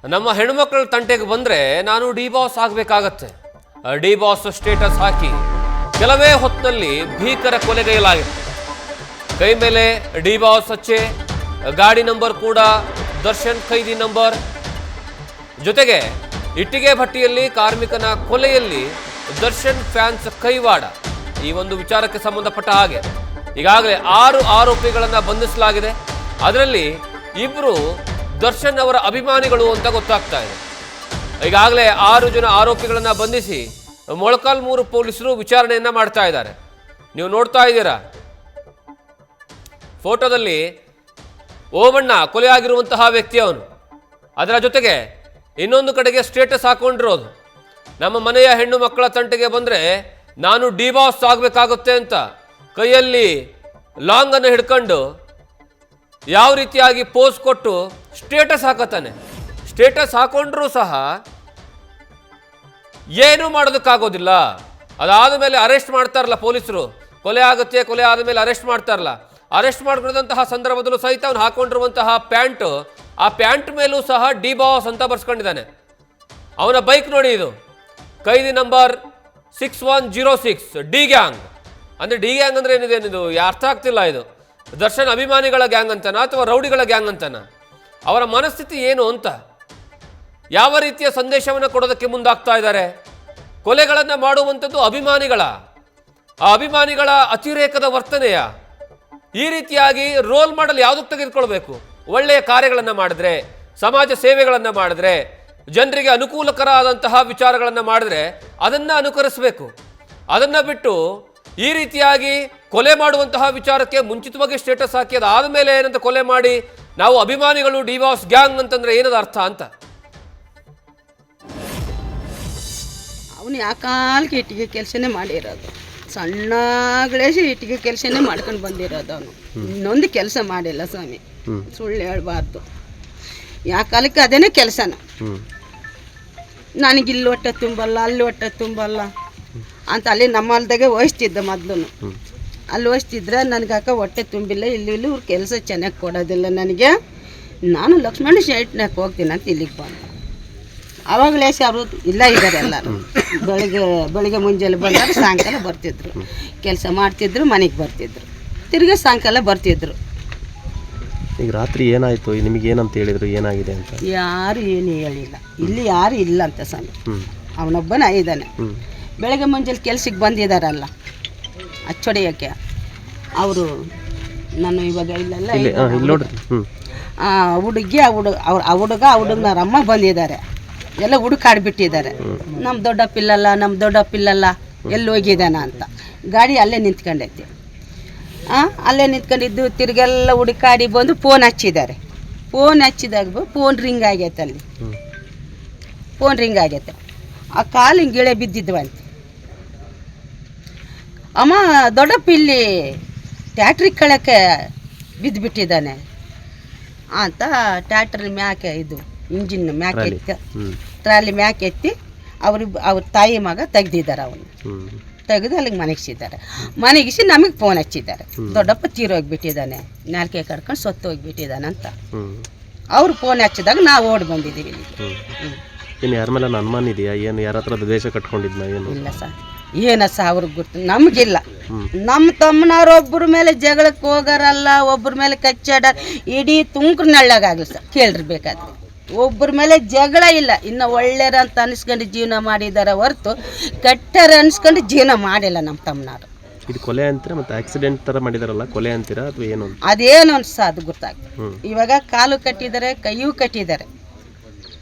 ನಮ್ಮ ಹೆಣ್ಮಕ್ಳ ತಂಟೆಗೆ ಬಂದರೆ ನಾನು ಡಿ ಬಾಸ್ ಆಗಬೇಕಾಗತ್ತೆ. ಡಿ ಬಾಸ್ ಸ್ಟೇಟಸ್ ಹಾಕಿ ಕೆಲವೇ ಹೊತ್ತಿನಲ್ಲಿ ಭೀಕರ ಕೊಲೆಗೈಲಾಗಿದೆ. ಕೈ ಮೇಲೆ ಡಿ ಬಾಸ್ ಹಚ್ಚೆ, ಗಾಡಿ ನಂಬರ್ ಕೂಡ ದರ್ಶನ್ ಖೈದಿ ನಂಬರ್, ಜೊತೆಗೆ ಇಟ್ಟಿಗೆ ಭಟ್ಟಿಯಲ್ಲಿ ಕಾರ್ಮಿಕನ ಕೊಲೆಯಲ್ಲಿ ದರ್ಶನ್ ಫ್ಯಾನ್ಸ್ ಕೈವಾಡ. ಈ ಒಂದು ವಿಚಾರಕ್ಕೆ ಸಂಬಂಧಪಟ್ಟ ಹಾಗೆ ಈಗಾಗಲೇ 6 ಆರೋಪಿಗಳನ್ನು ಬಂಧಿಸಲಾಗಿದೆ. ಅದರಲ್ಲಿ 2 ದರ್ಶನ್ ಅವರ ಅಭಿಮಾನಿಗಳು ಅಂತ ಗೊತ್ತಾಗ್ತಾ ಇದೆ. ಈಗಾಗಲೇ 6 ಜನ ಆರೋಪಿಗಳನ್ನು ಬಂಧಿಸಿ ಮೊಳಕಾಲ್ಮೂರು ಪೊಲೀಸರು ವಿಚಾರಣೆಯನ್ನ ಮಾಡ್ತಾ ಇದ್ದಾರೆ. ನೀವು ನೋಡ್ತಾ ಇದ್ದೀರಾ ಫೋಟೋದಲ್ಲಿ ಓಬಣ್ಣ ಕೊಲೆಯಾಗಿರುವಂತಹ ವ್ಯಕ್ತಿ ಅವನು. ಅದರ ಜೊತೆಗೆ ಇನ್ನೊಂದು ಕಡೆಗೆ ಸ್ಟೇಟಸ್ ಹಾಕೊಂಡಿರೋದು, ನಮ್ಮ ಮನೆಯ ಹೆಣ್ಣು ಮಕ್ಕಳ ತಂಟೆಗೆ ಬಂದರೆ ನಾನು ಡಿ ಬಾಸ್ ಆಗಬೇಕಾಗುತ್ತೆ ಅಂತ ಕೈಯಲ್ಲಿ ಲಾಂಗ್ ಅನ್ನು ಹಿಡ್ಕೊಂಡು ಯಾವ ರೀತಿಯಾಗಿ ಪೋಸ್ ಕೊಟ್ಟು ಸ್ಟೇಟಸ್ ಹಾಕತಾನೆ. ಸ್ಟೇಟಸ್ ಹಾಕೊಂಡ್ರೂ ಸಹ ಏನೂ ಮಾಡೋದಕ್ಕಾಗೋದಿಲ್ಲ. ಅದಾದ ಮೇಲೆ ಅರೆಸ್ಟ್ ಮಾಡ್ತಾರಲ್ಲ ಪೊಲೀಸರು, ಕೊಲೆ ಆಗುತ್ತೆ, ಕೊಲೆ ಆದ ಮೇಲೆ ಅರೆಸ್ಟ್ ಮಾಡ್ತಾರಲ್ಲ, ಅರೆಸ್ಟ್ ಮಾಡಿದಂತಹ ಸಂದರ್ಭದಲ್ಲೂ ಸಹಿತ ಅವನು ಹಾಕೊಂಡಿರುವಂತಹ ಪ್ಯಾಂಟು, ಆ ಪ್ಯಾಂಟ್ ಮೇಲೂ ಸಹ ಡಿ ಬಾಸ್ ಅಂತ ಬರ್ಸ್ಕೊಂಡಿದ್ದಾನೆ. ಅವನ ಬೈಕ್ ನೋಡಿ, ಇದು ಖೈದಿ ನಂಬರ್ 6106 ಡಿ ಗ್ಯಾಂಗ್. ಅಂದರೆ ಡಿ ಗ್ಯಾಂಗ್ ಅಂದರೆ ಏನಿದು ಅರ್ಥ ಆಗ್ತಿಲ್ಲ. ಇದು ದರ್ಶನ್ ಅಭಿಮಾನಿಗಳ ಗ್ಯಾಂಗ್ ಅಂತನ ಅಥವಾ ರೌಡಿಗಳ ಗ್ಯಾಂಗ್ ಅಂತನ? ಅವರ ಮನಸ್ಥಿತಿ ಏನು ಅಂತ, ಯಾವ ರೀತಿಯ ಸಂದೇಶವನ್ನು ಕೊಡೋದಕ್ಕೆ ಮುಂದಾಗ್ತಾ ಇದ್ದಾರೆ? ಕೊಲೆಗಳನ್ನು ಮಾಡುವಂಥದ್ದು ಅಭಿಮಾನಿಗಳ, ಆ ಅಭಿಮಾನಿಗಳ ಅತಿರೇಕದ ವರ್ತನೆಯ? ಈ ರೀತಿಯಾಗಿ ರೋಲ್ ಮಾಡಲ್ ಯಾವುದಕ್ಕೆ ತೆಗೆದುಕೊಳ್ಬೇಕು? ಒಳ್ಳೆಯ ಕಾರ್ಯಗಳನ್ನು ಮಾಡಿದ್ರೆ, ಸಮಾಜ ಸೇವೆಗಳನ್ನು ಮಾಡಿದ್ರೆ, ಜನರಿಗೆ ಅನುಕೂಲಕರ ಆದಂತಹ ವಿಚಾರಗಳನ್ನು ಮಾಡಿದ್ರೆ ಅದನ್ನು ಅನುಕರಿಸಬೇಕು. ಅದನ್ನು ಬಿಟ್ಟು ಈ ರೀತಿಯಾಗಿ ಕೊಲೆ ಮಾಡುವಂತಹ ವಿಚಾರಕ್ಕೆ ಮುಂಚಿತವಾಗಿ ಸ್ಟೇಟಸ್ ಹಾಕಿ ಅದಾದ ಮೇಲೆ ಏನಂತ ಕೊಲೆ ಮಾಡಿ ನಾವು ಅಭಿಮಾನಿಗಳು ಡಿ ಬಾಸ್ ಗ್ಯಾಂಗ್ ಅಂತಂದ್ರೆ ಏನದ ಅರ್ಥ ಅಂತ? ಅವನು ಯಾಕಾಲಕ್ಕೆ ಇಟ್ಟಿಗೆ ಕೆಲಸನೇ ಮಾಡಿರೋದು, ಸಣ್ಣಗಳೇ ಇಟ್ಟಿಗೆ ಕೆಲಸನೇ ಮಾಡ್ಕೊಂಡು ಬಂದಿರೋದು. ಅವನು ಇನ್ನೊಂದು ಕೆಲಸ ಮಾಡಿಲ್ಲ ಸ್ವಾಮಿ, ಸುಳ್ಳು ಹೇಳ್ಬಾರ್ದು. ಯಾಕಾಲಕ್ಕೆ ಅದೇನೇ ಕೆಲಸನ. ನನಗಿಲ್ಲಿ ಹೊಟ್ಟೆ ತುಂಬಲ್ಲ, ಅಲ್ಲಿ ಹೊಟ್ಟೆ ತುಂಬಲ್ಲ ಅಂತ ಅಲ್ಲಿ ನಮ್ಮ ಹೊಲ್ದಾಗೆ ವಹಿಸ್ತಿದ್ದೆ ಮೊದಲು. ಅಲ್ಲಿ ವಹಿಸ್ತಿದ್ರೆ ನನಗೆ ಹೊಟ್ಟೆ ತುಂಬಿಲ್ಲ, ಇಲ್ಲಿ ಇವ್ರು ಕೆಲಸ ಚೆನ್ನಾಗಿ ಕೊಡೋದಿಲ್ಲ ನನಗೆ, ನಾನು ಲಕ್ಷ್ಮಣ ಶೆಟ್ನಾಗ ಹೋಗ್ತೀನಿ ಅಂತ ಇಲ್ಲಿಗೆ ಬಂದ. ಆವಾಗಲೇ ಅವರು ಇಲ್ಲ ಇದ್ದಾರೆ ಎಲ್ಲರೂ. ಬೆಳಿಗ್ಗೆ ಮುಂಜಾನೆ ಬಂದಾಗ ಸಾಯಂಕಾಲ ಬರ್ತಿದ್ರು, ಕೆಲಸ ಮಾಡ್ತಿದ್ರು, ಮನೆಗೆ ಬರ್ತಿದ್ರು, ತಿರ್ಗಿ ಸಾಯಂಕಾಲ ಬರ್ತಿದ್ರು. ಈಗ ರಾತ್ರಿ ಏನಾಯಿತು ನಿಮಗೆ? ಏನಂತ ಹೇಳಿದ್ರು, ಏನಾಗಿದೆ ಅಂತ? ಯಾರು ಏನು ಹೇಳಿಲ್ಲ, ಇಲ್ಲಿ ಯಾರು ಇಲ್ಲ ಅಂತ ಸ್ವಾಮಿ. ಅವನೊಬ್ಬನ ಇದ್ದಾನೆ. ಬೆಳಗ್ಗೆ ಮುಂಜಾನೆ ಕೆಲ್ಸಕ್ಕೆ ಬಂದಿದ್ದಾರಲ್ಲ ಅಚ್ಚೊಡೆಯೋಕ್ಕೆ, ಅವರು ನಾನು ಇವಾಗ ಇಲ್ಲೆಲ್ಲ ಹುಡುಗಿ ಆ ಹುಡುಗನ ಅಮ್ಮ ಬಂದಿದ್ದಾರೆ, ಎಲ್ಲ ಹುಡುಕಾಡ್ಬಿಟ್ಟಿದ್ದಾರೆ. ನಮ್ಮ ದೊಡ್ಡಪ್ಪಿಲ್ಲಲ್ಲ ಎಲ್ಲಿ ಹೋಗಿದ್ದಾನ ಅಂತ. ಗಾಡಿ ಅಲ್ಲೇ ನಿಂತ್ಕೊಂಡೈತಿ. ಅಲ್ಲೇ ನಿಂತ್ಕೊಂಡಿದ್ದು ತಿರ್ಗೆಲ್ಲ ಹುಡುಕಾಡಿ ಬಂದು ಫೋನ್ ಹಚ್ಚಿದ್ದಾರೆ. ಫೋನ್ ಹಚ್ಚಿದಾಗ ಫೋನ್ ರಿಂಗ್ ಆಗೈತೆ, ಅಲ್ಲಿ ಫೋನ್ ರಿಂಗ್ ಆಗೈತೆ. ಆ ಕಾಲು ಹಿಂಗೆ ಗಿಳೆ ಬಿದ್ದಿದ್ವಂತೆ. ಅಮ್ಮ ದೊಡ್ಡಪ್ಪ ಇಲ್ಲಿ ಟ್ಯಾಟ್ರಿಗೆ ಕಳಕ್ಕೆ ಬಿದ್ದುಬಿಟ್ಟಿದ್ದಾನೆ ಅಂತ ಟ್ಯಾಟ್ರಿ ಮ್ಯಾಕೆ ಇದು ಇಂಜಿನ್ ಮ್ಯಾಕೆ ಎತ್ತಿ, ಟ್ರಾಲಿ ಮ್ಯಾಕೆ ಎತ್ತಿ ಅವ್ರ ತಾಯಿ ಮಗ ತೆಗ್ದಿದ್ದಾರೆ. ಅವನು ತೆಗೆದು ಅಲ್ಲಿಗೆ ಮನೆಗಿಸಿದ್ದಾರೆ. ಮನೆಗಿಸಿ ನಮಗೆ ಫೋನ್ ಹಚ್ಚಿದ್ದಾರೆ, ದೊಡ್ಡಪ್ಪ ತೀರೋಗಿಬಿಟ್ಟಿದ್ದಾನೆ, ನಾಲ್ಕೆ ಕಡ್ಕೊಂಡು ಸತ್ತು ಹೋಗಿಬಿಟ್ಟಿದ್ದಾನೆ ಅಂತ. ಅವ್ರು ಫೋನ್ ಹಚ್ಚಿದಾಗ ನಾವು ಓಡಿ ಬಂದಿದ್ದೀವಿ ಇಲ್ಲಿಗೆ. ಏನು ಯಾರ ಮೇಲೆ ಅನುಮಾನ ಇದೆಯಾ? ಏನು ಯಾರ ಹತ್ರ ದ್ವೇಷ ಕಟ್ಕೊಂಡಿದ್ನ? ಏನು ಇಲ್ಲ ಸರ್, ಏನ ಸಹ ಅವ್ರಿಗೆ ಗೊತ್ತು, ನಮಗಿಲ್ಲ. ನಮ್ಮ ತಮ್ಮನವ್ರು ಒಬ್ಬರ ಮೇಲೆ ಜಗಳಕ್ಕೆ ಹೋಗಾರಲ್ಲ, ಒಬ್ಬರ ಮೇಲೆ ಕಚ್ಚಾಡ, ಇಡೀ ತುಮಕೂರಿನಳ್ಳಾಗಲಿ ಸರ್ ಕೇಳ್ರಿ ಬೇಕಾದ್ರೆ. ಒಬ್ಬರ ಮೇಲೆ ಜಗಳ ಇಲ್ಲ. ಇನ್ನು ಒಳ್ಳೆಯರ ಅಂತ ಅನಿಸ್ಕೊಂಡು ಜೀವನ ಮಾಡಿದ್ದಾರೆ ಹೊರತು ಕೆಟ್ಟರ ಅನಿಸ್ಕೊಂಡು ಜೀವನ ಮಾಡಿಲ್ಲ ನಮ್ಮ ತಮ್ಮನವ್ರು. ಇದು ಕೊಲೆ ಅಂತೀರಾ ಮತ್ತೆ ಆಕ್ಸಿಡೆಂಟ್ ಥರ ಮಾಡಿದಾರಲ್ಲ, ಕೊಲೆ ಅಂತೀರಾ ಅಥವಾ ಏನು? ಅದೇನು ಅನ್ಸ ಅದು ಗೊತ್ತಾಗ್ತದೆ. ಇವಾಗ ಕಾಲು ಕಟ್ಟಿದ್ದಾರೆ, ಕೈಯೂ ಕಟ್ಟಿದ್ದಾರೆ.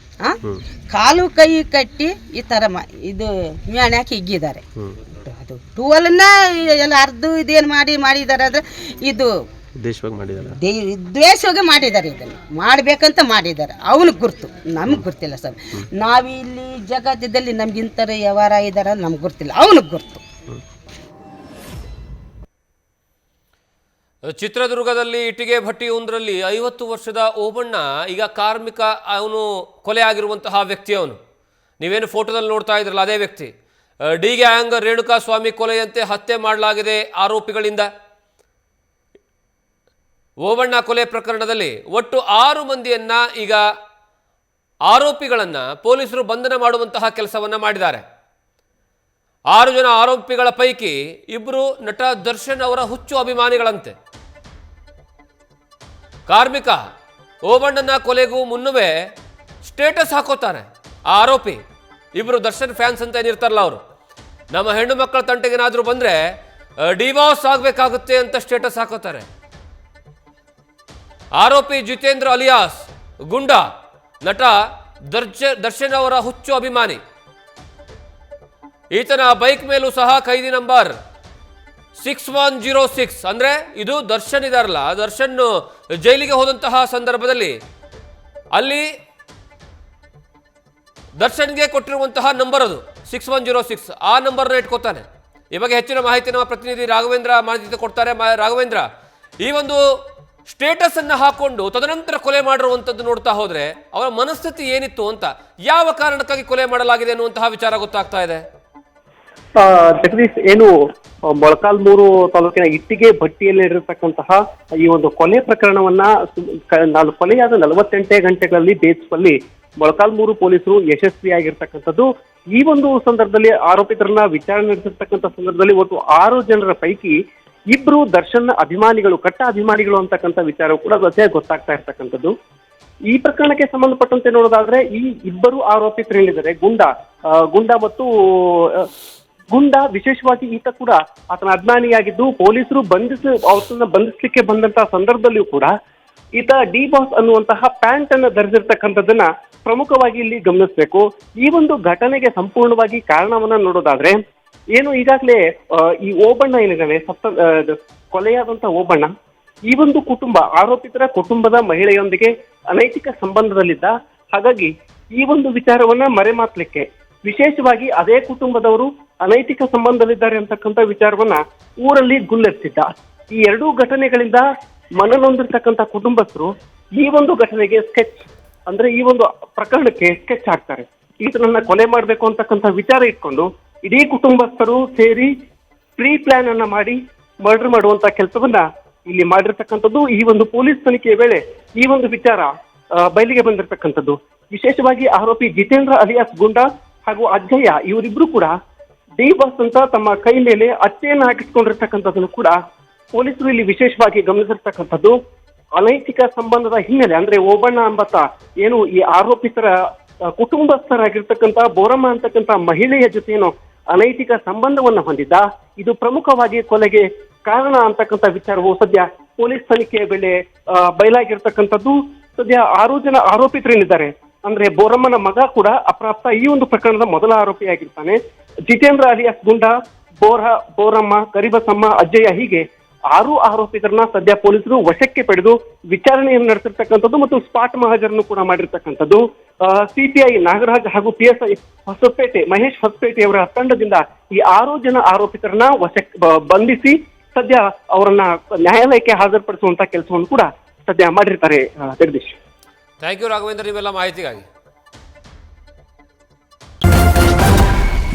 ಕಾಲು ಕೈ ಕಟ್ಟಿ ಈ ಥರ ಇದು ಮ್ಯಾಣ್ಯಾಕೆ ಹಿಗ್ಗಿದ್ದಾರೆ. ಅದು ಟೂವಲನ್ನ ಎಲ್ಲ ಅರ್ಧ ಇದೇನು ಮಾಡಿದ್ದಾರೆ. ಆದರೆ ಇದು ದೇಶವಾಗಿ ಮಾಡಿದ್ದಾರೆ, ದ್ವೇಷವಾಗಿ ಮಾಡಿದ್ದಾರೆ. ಇದನ್ನು ಮಾಡಬೇಕಂತ ಮಾಡಿದ್ದಾರೆ. ಅವನಿಗೆ ಗುರ್ತು, ನಮಗೆ ಗೊತ್ತಿಲ್ಲ ಸರ್. ನಾವಿಲ್ಲಿ ಜಗತ್ತದಲ್ಲಿ ನಮ್ಗಿಂತರ ವ್ಯವಹಾರ ಇದ್ದಾರೆ ನಮ್ಗೆ ಗೊತ್ತಿಲ್ಲ, ಅವನಿಗೆ ಗುರ್ತು. ಚಿತ್ರದುರ್ಗದಲ್ಲಿ ಇಟ್ಟಿಗೆ ಭಟ್ಟಿಯೊಂದರಲ್ಲಿ 50 ವರ್ಷದ ಓಬಣ್ಣ ಈಗ ಕಾರ್ಮಿಕ, ಅವನು ಕೊಲೆ ಆಗಿರುವಂತಹ ವ್ಯಕ್ತಿ. ಅವನು ನೀವೇನು ಫೋಟೋದಲ್ಲಿ ನೋಡ್ತಾ ಇದ್ರಲ್ಲ ಅದೇ ವ್ಯಕ್ತಿ. ಡಿ ಗ್ಯಾಂಗ್ ರೇಣುಕಾ ಸ್ವಾಮಿ ಕೊಲೆಯಂತೆ ಹತ್ಯೆ ಮಾಡಲಾಗಿದೆ ಆರೋಪಿಗಳಿಂದ. ಓಬಣ್ಣ ಕೊಲೆ ಪ್ರಕರಣದಲ್ಲಿ ಒಟ್ಟು 6 ಮಂದಿಯನ್ನ ಈಗ ಆರೋಪಿಗಳನ್ನು ಪೊಲೀಸರು ಬಂಧನ ಮಾಡುವಂತಹ ಕೆಲಸವನ್ನು ಮಾಡಿದ್ದಾರೆ. 6 ಜನ ಆರೋಪಿಗಳ ಪೈಕಿ 2 ನಟ ದರ್ಶನ್ ಅವರ ಹುಚ್ಚು ಅಭಿಮಾನಿಗಳಂತೆ. ಕಾರ್ಮಿಕ ಓಬಣ್ಣನ ಕೊಲೆಗೂ ಮುನ್ನವೇ ಸ್ಟೇಟಸ್ ಹಾಕೋತಾನೆ ಆ ಆರೋಪಿ. 2 ದರ್ಶನ್ ಫ್ಯಾನ್ಸ್ ಅಂತ ಏನಿರ್ತಾರಲ್ಲ ಅವರು, ನಮ್ಮ ಹೆಣ್ಣು ಮಕ್ಕಳ ತಂಟೆಗೇನಾದರೂ ಬಂದರೆ ಡಿವೋರ್ಸ್ ಆಗಬೇಕಾಗುತ್ತೆ ಅಂತ ಸ್ಟೇಟಸ್ ಹಾಕೋತಾರೆ. ಆರೋಪಿ ಜಿತೇಂದ್ರ ಅಲಿಯಾಸ್ ಗುಂಡಾ ನಟ ದರ್ಶನ್ ಅವರ ಹುಚ್ಚು ಅಭಿಮಾನಿ. ಈತನ ಬೈಕ್ ಮೇಲೂ ಸಹ ಖೈದಿ ನಂಬರ್ 6106 ಅಂದ್ರೆ ಇದು ದರ್ಶನ್ ಇದಾರಲ್ಲ, ದರ್ಶನ್ ಜೈಲಿಗೆ ಹೋದಂತಹ ಸಂದರ್ಭದಲ್ಲಿ ಅಲ್ಲಿ ದರ್ಶನ್ಗೆ ಕೊಟ್ಟಿರುವಂತಹ ನಂಬರ್ ಅದು 6106, ಆ ನಂಬರ್ನ ಇಟ್ಕೋತಾನೆ. ಈ ಬಗ್ಗೆ ಹೆಚ್ಚಿನ ಮಾಹಿತಿ ನಮ್ಮ ಪ್ರತಿನಿಧಿ ರಾಘವೇಂದ್ರ ಮಾಹಿತಿ ಕೊಡ್ತಾರೆ. ರಾಘವೇಂದ್ರ, ಈ ಒಂದು ಸ್ಟೇಟಸ್ ಅನ್ನು ಹಾಕೊಂಡು ತದನಂತರ ಕೊಲೆ ಮಾಡಿರುವಂಥದ್ದು ನೋಡ್ತಾ ಹೋದ್ರೆ ಅವರ ಮನಸ್ಥಿತಿ ಏನಿತ್ತು ಅಂತ, ಯಾವ ಕಾರಣಕ್ಕಾಗಿ ಕೊಲೆ ಮಾಡಲಾಗಿದೆ ಅನ್ನುವಂತಹ ವಿಚಾರ ಗೊತ್ತಾಗ್ತಾ ಇದೆ. ಜಗದೀಶ್, ಏನು ಮೊಳಕಾಲ್ಮೂರು ತಾಲೂಕಿನ ಇಟ್ಟಿಗೆ ಭಟ್ಟಿಯಲ್ಲಿ ಇರತಕ್ಕಂತಹ ಈ ಒಂದು ಕೊಲೆ ಪ್ರಕರಣವನ್ನ ಕೊಲೆಯಾದ 48 ಗಂಟೆಗಳಲ್ಲಿ ಭೇದಿಸುವಲ್ಲಿ ಮೊಳಕಾಲ್ಮೂರು ಪೊಲೀಸರು ಯಶಸ್ವಿಯಾಗಿರ್ತಕ್ಕಂಥದ್ದು. ಈ ಒಂದು ಸಂದರ್ಭದಲ್ಲಿ ಆರೋಪಿತರನ್ನ ವಿಚಾರಣೆ ನಡೆಸಿರ್ತಕ್ಕಂಥ ಸಂದರ್ಭದಲ್ಲಿ ಒಟ್ಟು 6 ಜನರ ಪೈಕಿ 2 ದರ್ಶನ್ ಅಭಿಮಾನಿಗಳು, ಕಟ್ಟ ಅಭಿಮಾನಿಗಳು ಅಂತಕ್ಕಂಥ ವಿಚಾರ ಕೂಡ ಗೊತ್ತಾಗ್ತಾ ಇರ್ತಕ್ಕಂಥದ್ದು. ಈ ಪ್ರಕರಣಕ್ಕೆ ಸಂಬಂಧಪಟ್ಟಂತೆ ನೋಡೋದಾದ್ರೆ ಈ 2 ಆರೋಪಿತರೇನಿದ್ದಾರೆ, ಗುಂಡಾ ಮತ್ತು ಗುಂಡಾ, ವಿಶೇಷವಾಗಿ ಈತ ಕೂಡ ಆತನ ಅಭಿಮಾನಿಯಾಗಿದ್ದು ಪೊಲೀಸರು ಅವರನ್ನ ಬಂಧಿಸಲಿಕ್ಕೆ ಬಂದಂತಹ ಸಂದರ್ಭದಲ್ಲಿಯೂ ಕೂಡ ಈತ ಡಿ ಬಾಸ್ ಅನ್ನುವಂತಹ ಪ್ಯಾಂಟ್ ಅನ್ನ ಧರಿಸಿರ್ತಕ್ಕಂಥದ್ದನ್ನ ಪ್ರಮುಖವಾಗಿ ಇಲ್ಲಿ ಗಮನಿಸಬೇಕು. ಈ ಒಂದು ಘಟನೆಗೆ ಸಂಪೂರ್ಣವಾಗಿ ಕಾರಣವನ್ನ ನೋಡೋದಾದ್ರೆ ಏನು, ಈಗಾಗಲೇ ಈ ಓಬಣ್ಣ ಏನಿದ್ದಾನೆ, ಕೊಲೆಯಾದಂತಹ ಓಬಣ್ಣ, ಈ ಒಂದು ಕುಟುಂಬ, ಆರೋಪಿತರ ಕುಟುಂಬದ ಮಹಿಳೆಯೊಂದಿಗೆ ಅನೈತಿಕ ಸಂಬಂಧದಲ್ಲಿದ್ದ. ಹಾಗಾಗಿ ಈ ಒಂದು ವಿಚಾರವನ್ನ ಮರೆಮಾಚಲಿಕ್ಕೆ, ವಿಶೇಷವಾಗಿ ಅದೇ ಕುಟುಂಬದವರು ಅನೈತಿಕ ಸಂಬಂಧದಲ್ಲಿದ್ದಾರೆ ಅಂತಕ್ಕಂಥ ವಿಚಾರವನ್ನ ಊರಲ್ಲಿ ಗುಲ್ಲೆತ್ತಿದ್ದ. ಈ 2 ಘಟನೆಗಳಿಂದ ಮನನೊಂದಿರ್ತಕ್ಕಂಥ ಕುಟುಂಬಸ್ಥರು ಈ ಒಂದು ಘಟನೆಗೆ ಅಂದ್ರೆ ಈ ಒಂದು ಪ್ರಕರಣಕ್ಕೆ ಸ್ಕೆಚ್ ಹಾಕ್ತಾರೆ. ಈತನನ್ನ ಕೊಲೆ ಮಾಡಬೇಕು ಅಂತಕ್ಕಂಥ ವಿಚಾರ ಇಟ್ಕೊಂಡು ಇಡೀ ಕುಟುಂಬಸ್ಥರು ಸೇರಿ ಪ್ರೀ ಪ್ಲಾನ್ ಅನ್ನ ಮಾಡಿ ಮರ್ಡರ್ ಮಾಡುವಂತ ಕೆಲಸವನ್ನ ಇಲ್ಲಿ ಮಾಡಿರ್ತಕ್ಕಂಥದ್ದು. ಈ ಒಂದು ಪೊಲೀಸ್ ತನಿಖೆಯ ವೇಳೆ ಈ ಒಂದು ವಿಚಾರ ಬಯಲಿಗೆ ಬಂದಿರತಕ್ಕಂಥದ್ದು. ವಿಶೇಷವಾಗಿ ಆರೋಪಿ ಜಿತೇಂದ್ರ ಅಲಿಯಾಸ್ ಗುಂಡಾ ಹಾಗೂ ಅಜ್ಜಯ್ಯ, ಇವರಿಬ್ರು ಕೂಡ ಡಿ ಬಾಸ್ ಅಂತ ತಮ್ಮ ಕೈ ಮೇಲೆ ಅಚ್ಚೆಯನ್ನು ಹಾಕಿಸ್ಕೊಂಡಿರ್ತಕ್ಕಂಥದ್ದನ್ನು ಕೂಡ ಪೊಲೀಸರು ಇಲ್ಲಿ ವಿಶೇಷವಾಗಿ ಗಮನಿಸಿರ್ತಕ್ಕಂಥದ್ದು. ಅನೈತಿಕ ಸಂಬಂಧದ ಹಿನ್ನೆಲೆ, ಅಂದ್ರೆ ಓಬಣ್ಣ ಎಂಬತ್ತ ಏನು ಈ ಆರೋಪಿತರ ಕುಟುಂಬಸ್ಥರಾಗಿರ್ತಕ್ಕಂಥ ಬೋರಮ್ಮ ಅಂತಕ್ಕಂಥ ಮಹಿಳೆಯ ಜೊತೆನೋ ಅನೈತಿಕ ಸಂಬಂಧವನ್ನು ಹೊಂದಿದ್ದ. ಇದು ಪ್ರಮುಖವಾಗಿ ಕೊಲೆಗೆ ಕಾರಣ ಅಂತಕ್ಕಂಥ ವಿಚಾರವು ಸದ್ಯ ಪೊಲೀಸ್ ತನಿಖೆಯ ವೇಳೆ ಬಯಲಾಗಿರ್ತಕ್ಕಂಥದ್ದು. ಸದ್ಯ 6 ಜನ ಆರೋಪಿತರೇನಿದ್ದಾರೆ, ಅಂದ್ರೆ ಬೋರಮ್ಮನ ಮಗ ಕೂಡ ಅಪ್ರಾಪ್ತ ಈ ಒಂದು ಪ್ರಕರಣದ ಮೊದಲ ಆರೋಪಿಯಾಗಿರ್ತಾನೆ. ಜಿತೇಂದ್ರ ಅಲಿಯಾಸ್ ಗುಂಡಾ, ಬೋರಮ್ಮ, ಕರಿಬಸಮ್ಮ, ಅಜ್ಜಯ್ಯ, ಹೀಗೆ 6 ಆರೋಪಿತರನ್ನ ಸದ್ಯ ಪೊಲೀಸರು ವಶಕ್ಕೆ ಪಡೆದು ವಿಚಾರಣೆಯನ್ನು ನಡೆಸಿರ್ತಕ್ಕಂಥದ್ದು ಮತ್ತು ಸ್ಪಾಟ್ ಮಹಾಜರನ್ನು ಕೂಡ ಮಾಡಿರ್ತಕ್ಕಂಥದ್ದು. ಸಿಪಿಐ ನಾಗರಾಜ್ ಹಾಗೂ PSI ಹೊಸಪೇಟೆ ಮಹೇಶ್ ಹೊಸಪೇಟೆಯವರ ತಂಡದಿಂದ ಈ 6 ಜನ ಆರೋಪಿತರನ್ನ ವಶಕ್ಕೆ ಬಂಧಿಸಿ ಸದ್ಯ ಅವರನ್ನ ನ್ಯಾಯಾಲಯಕ್ಕೆ ಹಾಜರುಪಡಿಸುವಂತ ಕೆಲಸವನ್ನು ಕೂಡ ಸದ್ಯ ಮಾಡಿರ್ತಾರೆ. ಜಗದೀಶ್, ಥ್ಯಾಂಕ್ ಯು ರಾಘವೇಂದ್ರ, ನೀವೆಲ್ಲ ಮಾಹಿತಿಗಾಗಿ.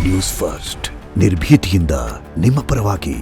ನ್ಯೂಸ್ ಫಸ್ಟ್, ನಿರ್ಭೀತಿಯಿಂದ ನಿಮ್ಮ ಪರವಾಗಿ.